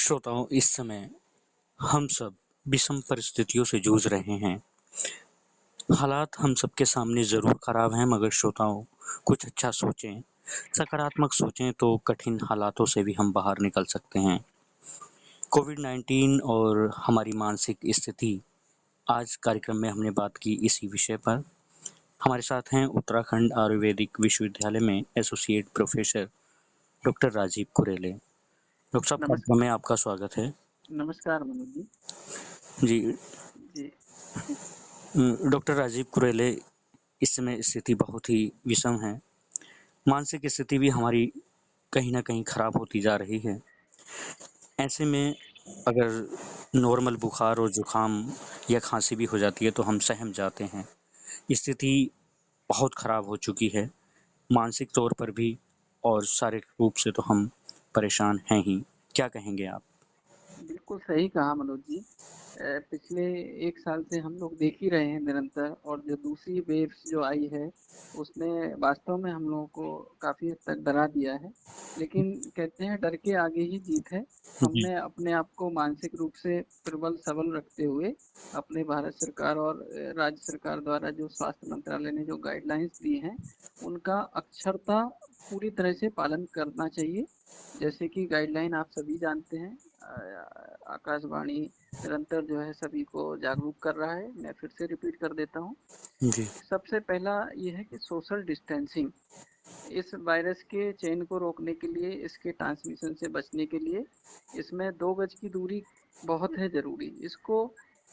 श्रोताओं, इस समय हम सब विषम परिस्थितियों से जूझ रहे हैं। हालात हम सबके सामने ज़रूर खराब हैं, मगर श्रोताओं, कुछ अच्छा सोचें, सकारात्मक सोचें तो कठिन हालातों से भी हम बाहर निकल सकते हैं। कोविड-19 और हमारी मानसिक स्थिति, आज कार्यक्रम में हमने बात की इसी विषय पर। हमारे साथ हैं उत्तराखंड आयुर्वेदिक विश्वविद्यालय में associate professor doctor Rajiv Kurele. Doctor साहब, नमस्कार। कार्यक्रम में आपका स्वागत है। नमस्कार मनोज जी। जी। जी। डॉक्टर राजीव कुरेले, इस समय स्थिति बहुत ही विषम है। मानसिक स्थिति भी हमारी कहीं न कहीं खराब होती जा रही है। ऐसे में अगर नॉर्मल बुखार और जुकाम या खांसी भी हो जाती है तो हम सहम जाते हैं। स्थिति बहुत खराब हो चुकी है, मानसिक तौर पर भी और शारीरिक रूप से तो हम परेशान हैं ही। क्या कहेंगे आप? बिल्कुल सही कहा मनोज जी। पिछले 1 साल से हम लोग देख ही रहे हैं निरंतर, और जो दूसरी वेव्स जो आई है, उसने वास्तव में हम लोगों को काफ़ी हद तक डरा दिया है। लेकिन कहते हैं डर के आगे ही जीत है। जी। हमने अपने आप को मानसिक रूप से प्रबल सबल रखते हुए अपने भारत सरकार और राज्य सरकार द्वारा जो स्वास्थ्य मंत्रालय ने जो गाइडलाइंस दी हैं, उनका अक्षरशः पूरी तरह से पालन करना चाहिए। जैसे कि गाइडलाइन आप सभी जानते हैं, आकाशवाणी निरंतर जो है सभी को जागरूक कर रहा है। मैं फिर से रिपीट कर देता हूँ। जी। सबसे पहला ये है कि सोशल डिस्टेंसिंग, इस वायरस के चेन को रोकने के लिए, इसके ट्रांसमिशन से बचने के लिए इसमें 2 गज की दूरी बहुत है ज़रूरी। इसको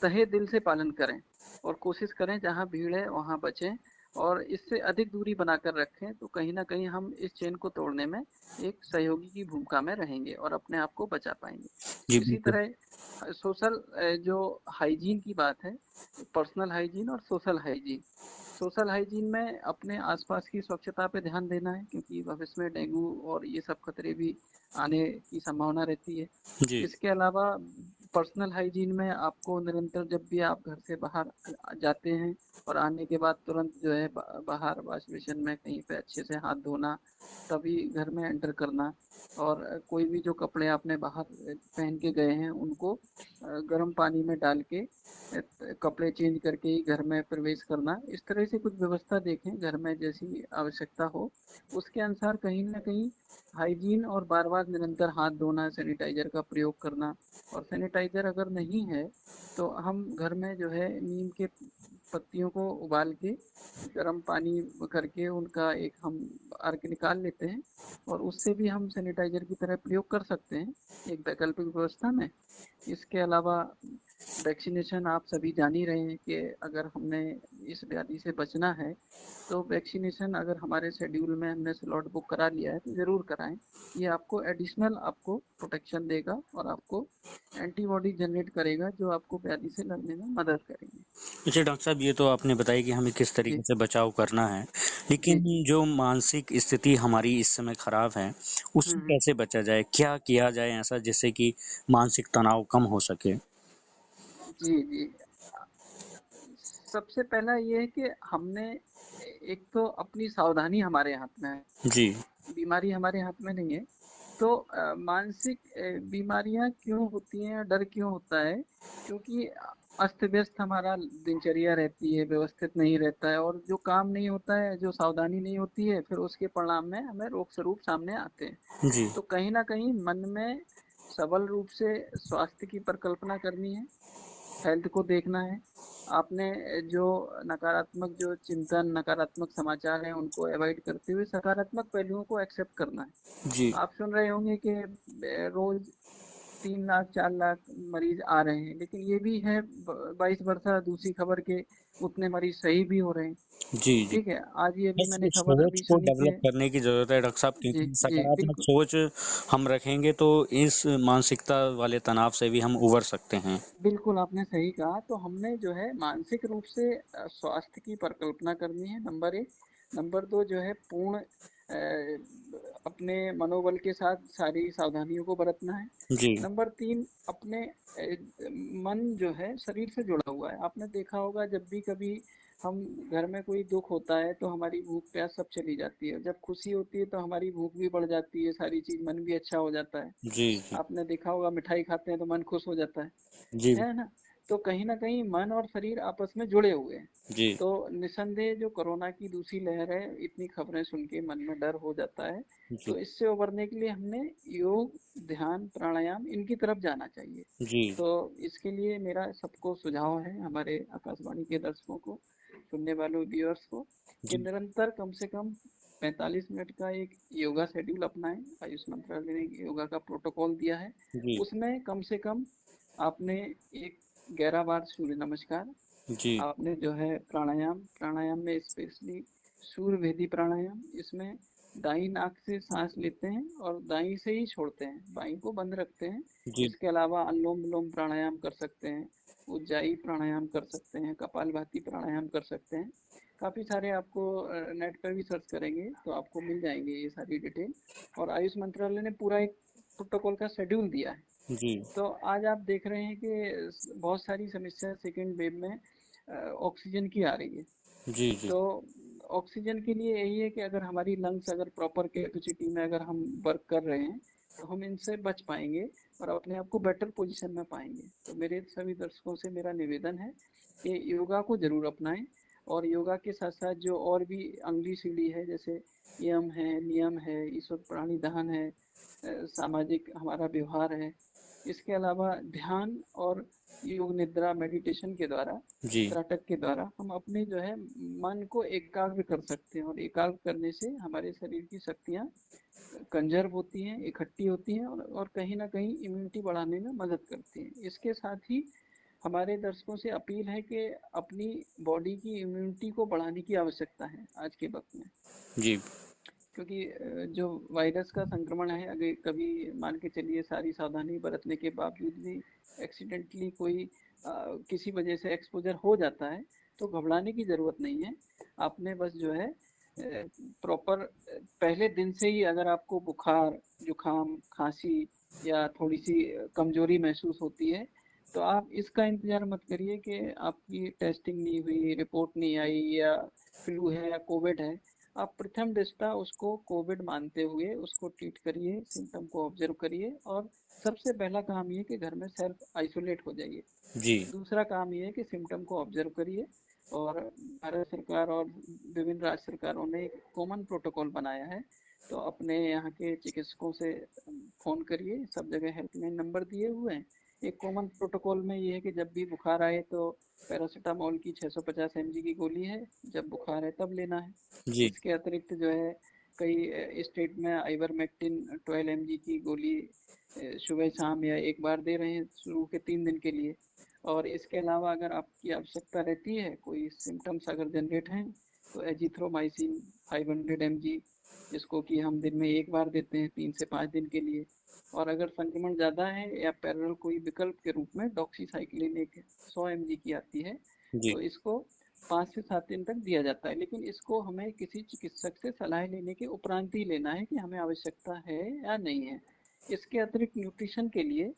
तहे दिल से पालन करें और कोशिश करें जहाँ भीड़ है वहाँ बचें, और इससे अधिक दूरी बनाकर रखें, तो कहीं न कहीं हम इस चेन को तोड़ने में एक सहयोगी की भूमिका में रहेंगे और अपने आप को बचा पाएँगे। जी, इसी बिल्कुल। तरह सोशल जो हाइजीन की बात है, पर्सनल हाइजीन और सोशल हाइजीन। सोशल हाइजीन में अपने आसपास की स्वच्छता पे ध्यान देना है, क्योंकि भविष्य में डेंगू और ये सब खतरे भी आने की संभावना रहती है। जी। इसके अलावा पर्सनल हाइजीन में आपको निरंतर जब भी आप घर से बाहर जाते हैं और आने के बाद तुरंत जो है बाहर वॉश बेसिन में कहीं पे अच्छे से हाथ धोना, तभी घर में एंटर करना, और कोई भी जो कपड़े आपने बाहर पहन के गए हैं उनको गर्म पानी में डाल के कपड़े चेंज करके ही घर में प्रवेश करना। इस तरह से कुछ व्यवस्था देखें घर में, जैसी आवश्यकता हो उसके अनुसार कहीं न कहीं हाइजीन, और बार-बार निरंतर हाथ धोना, सैनिटाइज़र का प्रयोग करना। और सैनिटाइज़र अगर नहीं है, तो हम घर में जो है नीम के पत्तियों को उबाल के गर्म पानी करके उनका एक हम अर्क निकाल लेते हैं, और उससे भी हम सैनिटाइज़र की तरह प्रयोग कर सकते हैं एक वैकल्पिक व्यवस्था में। इसके अलावा वैक्सीनेशन आप सभी जान ही रहे हैं कि अगर हमने इस व्याधि से बचना है, तो वैक्सीनेशन अगर हमारे शेड्यूल में हमने स्लॉट बुक करा लिया है तो ज़रूर कराएं। ये आपको एडिशनल आपको प्रोटेक्शन देगा और आपको एंटीबॉडी जनरेट करेगा, जो आपको व्याधि से लड़ने में मदद करेंगे। अच्छा डॉक्टर साहब, ये तो आपने बताया कि हमें किस तरीके जी। से बचाव करना है, जी। लेकिन जी। जो मानसिक स्थिति हमारी इस समय खराब है, उससे हम्म। कैसे बचा जाए? क्या किया जाए ऐसा जिससे कि मानसिक तनाव कम हो सके? जी। जी। सबसे पहला ये है कि हमने एक तो अपनी सावधानी हमारे हाथ में है। जी। बीमारी हमारे हाथ में नहीं है। तो मानसिक बीमारियां क्यों होती हैं, डर क्यों होता है? क्योंकि अस्त व्यस्त हमारा दिनचर्या रहती है, व्यवस्थित नहीं रहता है, और जो काम नहीं होता है, जो सावधानी नहीं होती है, फिर उसके परिणाम में हमें रोग स्वरूप सामने आते हैं। जी। तो कहीं ना कहीं मन में सबल रूप से स्वास्थ्य की परिकल्पना करनी है, हेल्थ को देखना है। आपने जो नकारात्मक जो चिंतन, नकारात्मक समाचार हैं, उनको अवॉइड करते हुए सकारात्मक पहलुओं को एक्सेप्ट करना है। जी। आप सुन रहे होंगे कि रोज 3 लाख 4 लाख मरीज आ रहे हैं, लेकिन ये भी है 22 वर्षा दूसरी खबर के उतने मरीज सही भी हो रहे हैं। जी। जी। ठीक है, आज ये भी बस मैंने खबर सोच अभी को सुनी डेवलप कि करने की ज़रूरत है डॉक्टर साहब, जी। क्योंकि जी सकारात्मक बिल्कुल। सोच हम रखेंगे तो इस मानसिकता वाले तनाव से भी हम उबर सकते हैं। बिल्कुल आपने सही कहा। तो हमने जो है मानसिक रूप से स्वास्थ्य की परिकल्पना करनी है, नंबर 1। नंबर 2 जो है पूर्ण अपने मनोबल के साथ सारी सावधानियों को बरतना है। जी। नंबर 3 अपने मन जो है शरीर से जुड़ा हुआ है। आपने देखा होगा जब भी कभी हम घर में कोई दुख होता है तो हमारी भूख प्यास सब चली जाती है, जब खुशी होती है तो हमारी भूख भी बढ़ जाती है, सारी चीज मन भी अच्छा हो जाता है। जी, जी। आपने देखा होगा मिठाई खाते हैं तो मन खुश हो जाता जी, है ना? तो कहीं न कहीं मन और शरीर आपस में जुड़े हुए हैं। जी, तो निस्संदेह जो कोरोना की दूसरी लहर है, इतनी खबरें सुन के मन में डर हो जाता है। जी, तो इससे उभरने के लिए हमने योग, ध्यान, प्राणायाम इनकी तरफ जाना चाहिए। जी, तो इसके लिए मेरा सबको सुझाव है, हमारे आकाशवाणी के दर्शकों को, सुनने वालों व्यूअर्स को, कि जी, निरंतर कम से कम 45 मिनट का एक योगा शेड्यूल अपनाएं। आयुष मंत्रालय ने योगा का प्रोटोकॉल दिया है, जी, उसमें कम से कम आपने एक 11 बार सूर्य नमस्कार, जी, आपने जो है प्राणायाम, प्राणायाम में स्पेशली सूर्य भेदी प्राणायाम, इसमें दाई नाक से सांस लेते हैं और दाई से ही छोड़ते हैं, बाई को बंद रखते हैं। जी, इसके अलावा अनुलोम विलोम प्राणायाम कर सकते हैं, उज्जाई प्राणायाम कर सकते हैं, कपालभाति प्राणायाम कर सकते हैं। काफ़ी सारे आपको नेट पर भी सर्च करेंगे तो आपको मिल जाएंगे ये सारी डिटेल। और आयुष मंत्रालय ने पूरा एक प्रोटोकॉल का शेड्यूल दिया है। जी, तो आज आप देख रहे हैं कि बहुत सारी समस्या सेकेंड वेव में ऑक्सीजन की आ रही है। जी, जी, तो ऑक्सीजन के लिए यही है कि अगर हमारी लंग्स अगर प्रॉपर कैपेसिटी में अगर हम वर्क कर रहे हैं तो हम इनसे बच पाएंगे और अपने आप को बेटर पोजीशन में पाएंगे। तो मेरे सभी दर्शकों से मेरा निवेदन है कि योगा को जरूर अपनाएं, और योगा के साथ साथ जो और भी अगली सीढ़ी है, जैसे यम है, नियम है, ईश्वर प्राणी दहन है, सामाजिक हमारा व्यवहार है, इसके अलावा ध्यान और योग निद्रा मेडिटेशन के द्वारा, जी, त्राटक के द्वारा हम अपने जो है मन को एकाग्र कर सकते हैं, और एकाग्र करने से हमारे शरीर की शक्तियाँ कंजर्व होती हैं, इकट्ठी होती हैं, और कहीं ना कहीं इम्यूनिटी बढ़ाने में मदद करती हैं। इसके साथ ही हमारे दर्शकों से अपील है कि अपनी बॉडी की इम्यूनिटी को बढ़ाने की आवश्यकता है आज के वक्त में। जी, क्योंकि जो वायरस का संक्रमण है, अगर कभी मान के चलिए सारी सावधानी बरतने के बावजूद भी एक्सीडेंटली कोई किसी वजह से एक्सपोजर हो जाता है, तो घबराने की ज़रूरत नहीं है। आपने बस जो है प्रॉपर पहले दिन से ही अगर आपको बुखार, जुकाम, खांसी या थोड़ी सी कमजोरी महसूस होती है, तो आप इसका इंतजार मत करिए कि आपकी टेस्टिंग नहीं हुई, रिपोर्ट नहीं आई, या फ्लू है या कोविड है। आप प्रथम दृष्टा उसको कोविड मानते हुए उसको ट्रीट करिए, सिम्टम को ऑब्जर्व करिए, और सबसे पहला काम ये कि घर में सेल्फ आइसोलेट हो जाइए। जी, दूसरा काम ये है कि सिम्टम को ऑब्जर्व करिए। और भारत सरकार और विभिन्न राज्य सरकारों ने एक कॉमन प्रोटोकॉल बनाया है, तो अपने यहाँ के चिकित्सकों से फ़ोन करिए, सब जगह हेल्पलाइन नंबर दिए हुए हैं। एक कॉमन प्रोटोकॉल में ये है कि जब भी बुखार आए तो पैरासीटामोल की 650 mg की गोली है, जब बुखार है तब लेना है। जी, इसके अतिरिक्त जो है कई स्टेट में आइवरमेक्टिन 12 mg की गोली सुबह शाम या एक बार दे रहे हैं शुरू के 3 दिन के लिए। और इसके अलावा अगर आपकी आवश्यकता रहती है, कोई सिम्टम्स अगर जनरेट हैं, तो एजिथ्रोमाइसिन 500 mg, जिसको कि हम दिन में एक बार देते हैं 3 से 5 दिन के लिए। और अगर संक्रमण ज़्यादा है या पैरेलल कोई विकल्प के रूप में डॉक्सीसाइक्लिन एक 100 mg की आती है, जी, तो इसको 5 से 7 दिन तक दिया जाता है। लेकिन इसको हमें किसी चिकित्सक से सलाह लेने के उपरांत ही लेना है कि हमें आवश्यकता है या नहीं है। इसके अतिरिक्त न्यूट्रिशन के लिए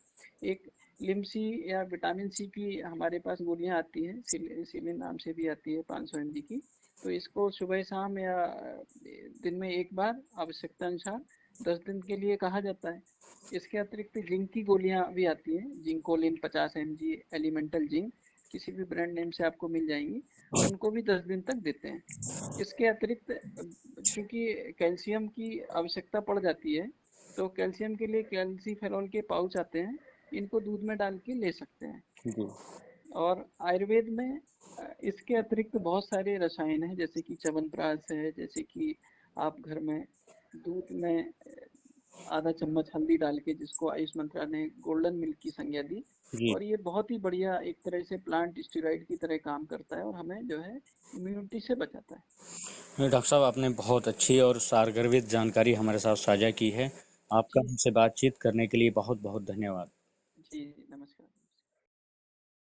एक लिमसी या विटामिन सी की हमारे पास गोलियां आती हैं, सिलिन नाम से भी आती है, 500 mg की। तो इसको सुबह शाम या दिन में एक बार आवश्यकता अनुसार 10 दिन के लिए कहा जाता है। इसके अतिरिक्त जिंक की गोलियां भी आती हैं, जिंकोलिन 50 mg, एलिमेंटल जिंक, किसी भी ब्रांड नेम से आपको मिल जाएंगी, उनको भी 10 दिन तक देते हैं। इसके अतिरिक्त चूंकि कैल्शियम की आवश्यकता पड़ जाती है, तो कैल्शियम के लिए कैल्सीफेरॉल के पाउच आते हैं, इनको दूध में डाल के ले सकते हैं। जी, और आयुर्वेद में इसके अतिरिक्त बहुत सारे रसायन हैं, जैसे कि च्यवनप्राश है, जैसे कि आप घर में दूध में आधा चम्मच हल्दी डाल के, जिसको आयुष मंत्रा ने गोल्डन मिल्क की संज्ञा दी। जी। और ये बहुत ही बढ़िया एक तरह से प्लांट स्टेरॉइड की तरह काम करता है और हमें जो है इम्यूनिटी से बचाता है। डॉक्टर साहब, आपने बहुत अच्छी और सारगर्भित जानकारी हमारे साथ साझा की है। आपका जी हमसे बातचीत करने के लिए बहुत बहुत धन्यवाद। जी।